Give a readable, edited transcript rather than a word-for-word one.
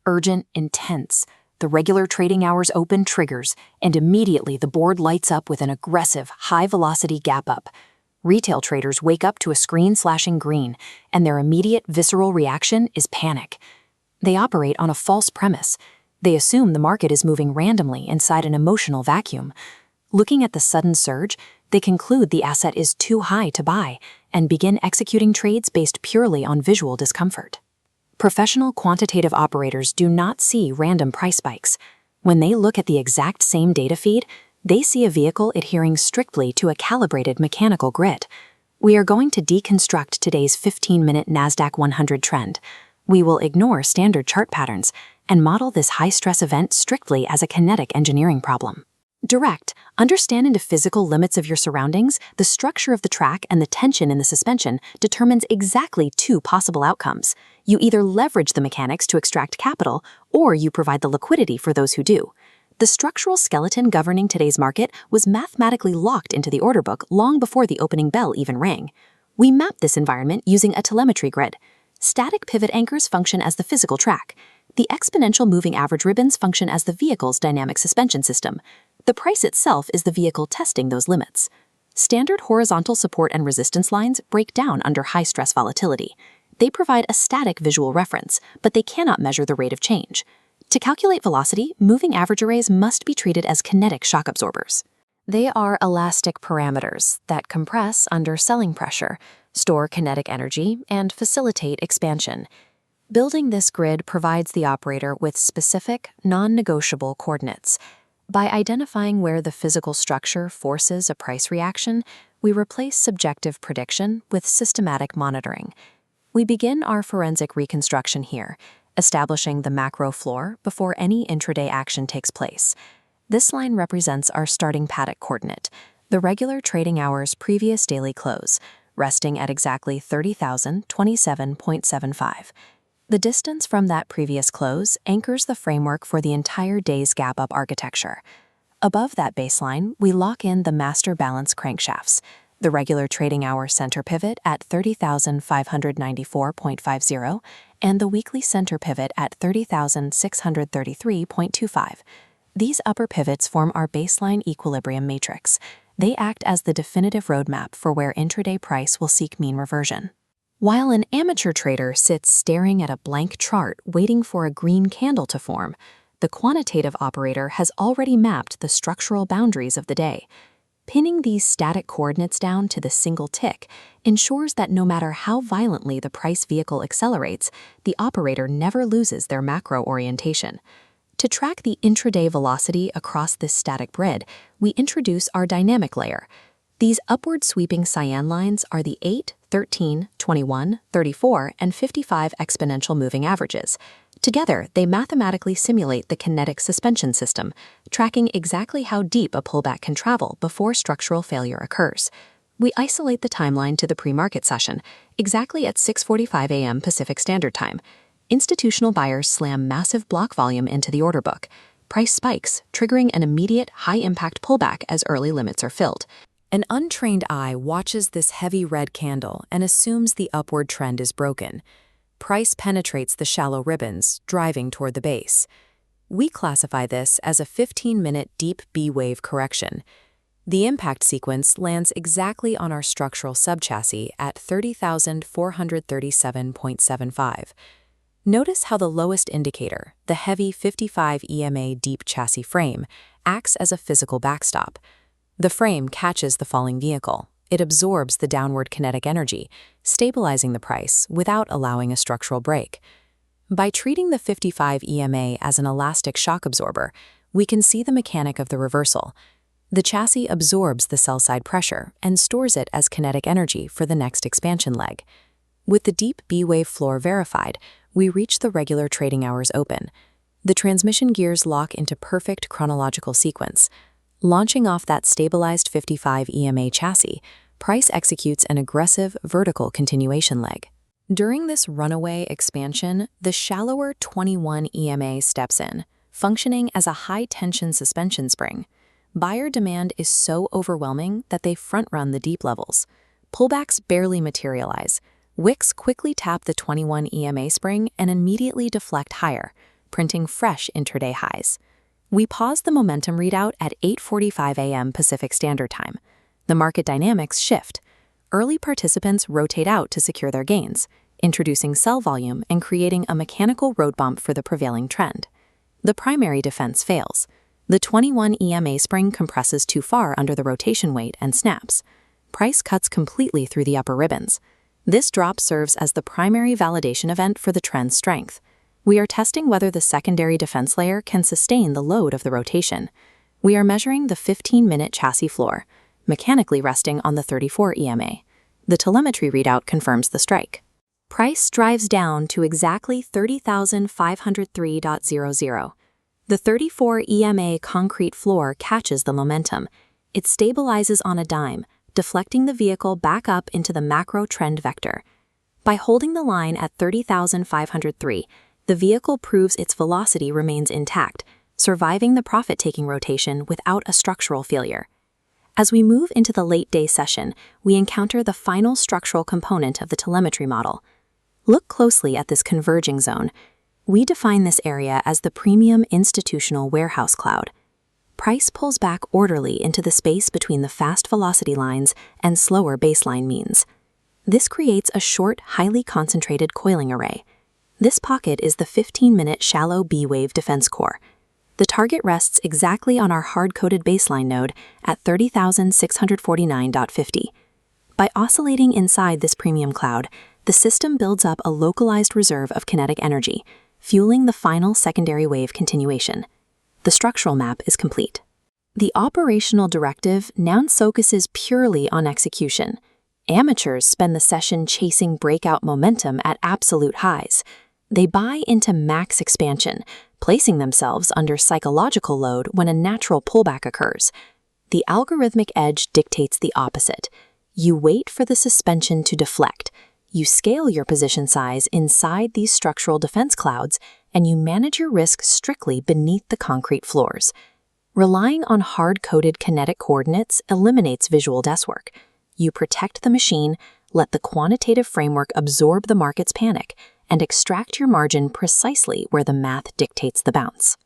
Urgent, intense. The regular trading hours open triggers, and immediately the board lights up with an aggressive, high-velocity gap up. Retail traders wake up to a screen slashing green, and their immediate visceral reaction is panic. They operate on a false premise. They assume the market is moving randomly inside an emotional vacuum. Looking at the sudden surge, they conclude the asset is too high to buy and begin executing trades based purely on visual discomfort. Professional quantitative operators do not see random price spikes. When they look at the exact same data feed, they see a vehicle adhering strictly to a calibrated mechanical grid. We are going to deconstruct today's 15-minute Nasdaq 100 trend. We will ignore standard chart patterns and model this high-stress event strictly as a kinetic engineering problem. Direct, understand into physical limits of your surroundings, the structure of the track and the tension in the suspension determines exactly two possible outcomes. You either leverage the mechanics to extract capital, or you provide the liquidity for those who do. The structural skeleton governing today's market was mathematically locked into the order book long before the opening bell even rang. We map this environment using a telemetry grid. Static pivot anchors function as the physical track. The exponential moving average ribbons function as the vehicle's dynamic suspension system. The price itself is the vehicle testing those limits. Standard horizontal support and resistance lines break down under high-stress volatility. They provide a static visual reference, but they cannot measure the rate of change. To calculate velocity, moving average arrays must be treated as kinetic shock absorbers. They are elastic parameters that compress under selling pressure, store kinetic energy, and facilitate expansion. Building this grid provides the operator with specific, non-negotiable coordinates. By identifying where the physical structure forces a price reaction, we replace subjective prediction with systematic monitoring. We begin our forensic reconstruction here, establishing the macro floor before any intraday action takes place. This line represents our starting paddock coordinate, the regular trading hours previous daily close, resting at exactly 30,027.75. The distance from that previous close anchors the framework for the entire day's gap-up architecture. Above that baseline, we lock in the master balance crankshafts, the regular trading hour center pivot at 30,594.50, and the weekly center pivot at 30,633.25. These upper pivots form our baseline equilibrium matrix. They act as the definitive roadmap for where intraday price will seek mean reversion. While an amateur trader sits staring at a blank chart waiting for a green candle to form, the quantitative operator has already mapped the structural boundaries of the day. Pinning these static coordinates down to the single tick ensures that no matter how violently the price vehicle accelerates, the operator never loses their macro orientation. To track the intraday velocity across this static grid, we introduce our dynamic layer. These upward sweeping cyan lines are the 8, 13, 21, 34, and 55 exponential moving averages. Together, they mathematically simulate the kinetic suspension system, tracking exactly how deep a pullback can travel before structural failure occurs. We isolate the timeline to the pre-market session, exactly at 6:45 a.m. Pacific Standard Time. Institutional buyers slam massive block volume into the order book. Price spikes, triggering an immediate, high-impact pullback as early limits are filled. An untrained eye watches this heavy red candle and assumes the upward trend is broken. Price penetrates the shallow ribbons, driving toward the base. We classify this as a 15-minute deep B-wave correction. The impact sequence lands exactly on our structural subchassis at 30,437.75. Notice how the lowest indicator, the heavy 55 EMA deep chassis frame, acts as a physical backstop. The frame catches the falling vehicle. It absorbs the downward kinetic energy, stabilizing the price without allowing a structural break. By treating the 55 EMA as an elastic shock absorber, we can see the mechanic of the reversal. The chassis absorbs the sell-side pressure and stores it as kinetic energy for the next expansion leg. With the deep B-wave floor verified, we reach the regular trading hours open. The transmission gears lock into perfect chronological sequence. Launching off that stabilized 55 EMA chassis, price executes an aggressive vertical continuation leg. During this runaway expansion, the shallower 21 EMA steps in, functioning as a high-tension suspension spring. Buyer demand is so overwhelming that they front-run the deep levels. Pullbacks barely materialize. Wicks quickly tap the 21 EMA spring and immediately deflect higher. printing fresh intraday highs. We paused the momentum readout at 8:45 a.m. Pacific Standard Time. The market dynamics shift. Early participants rotate out to secure their gains, introducing sell volume and creating a mechanical road bump for the prevailing trend. The primary defense fails. The 21 EMA spring compresses too far under the rotation weight and snaps. Price cuts completely through the upper ribbons. This drop serves as the primary validation event for the trend's strength. We are testing whether the secondary defense layer can sustain the load of the rotation. We are measuring the 15-minute chassis floor, mechanically resting on the 34 EMA. The telemetry readout confirms the strike. Price drives down to exactly 30,503.00. The 34 EMA concrete floor catches the momentum. It stabilizes on a dime, deflecting the vehicle back up into the macro trend vector. By holding the line at 30,503, the vehicle proves its velocity remains intact, surviving the profit-taking rotation without a structural failure. As we move into the late-day session, we encounter the final structural component of the telemetry model. Look closely at this converging zone. We define this area as the premium institutional warehouse cloud. Price pulls back orderly into the space between the fast velocity lines and slower baseline means. This creates a short, highly concentrated coiling array. This pocket is the 15-minute shallow B-wave defense core. The target rests exactly on our hard-coded baseline node at 30,649.50. By oscillating inside this premium cloud, the system builds up a localized reserve of kinetic energy, fueling the final secondary wave continuation. The structural map is complete. The operational directive now focuses purely on execution. Amateurs spend the session chasing breakout momentum at absolute highs. They buy into max expansion, placing themselves under psychological load when a natural pullback occurs. The algorithmic edge dictates the opposite. You wait for the suspension to deflect. You scale your position size inside these structural defense clouds, and you manage your risk strictly beneath the concrete floors. Relying on hard-coded kinetic coordinates eliminates visual guesswork. You protect the machine, let the quantitative framework absorb the market's panic, and extract your margin precisely where the math dictates the bounce.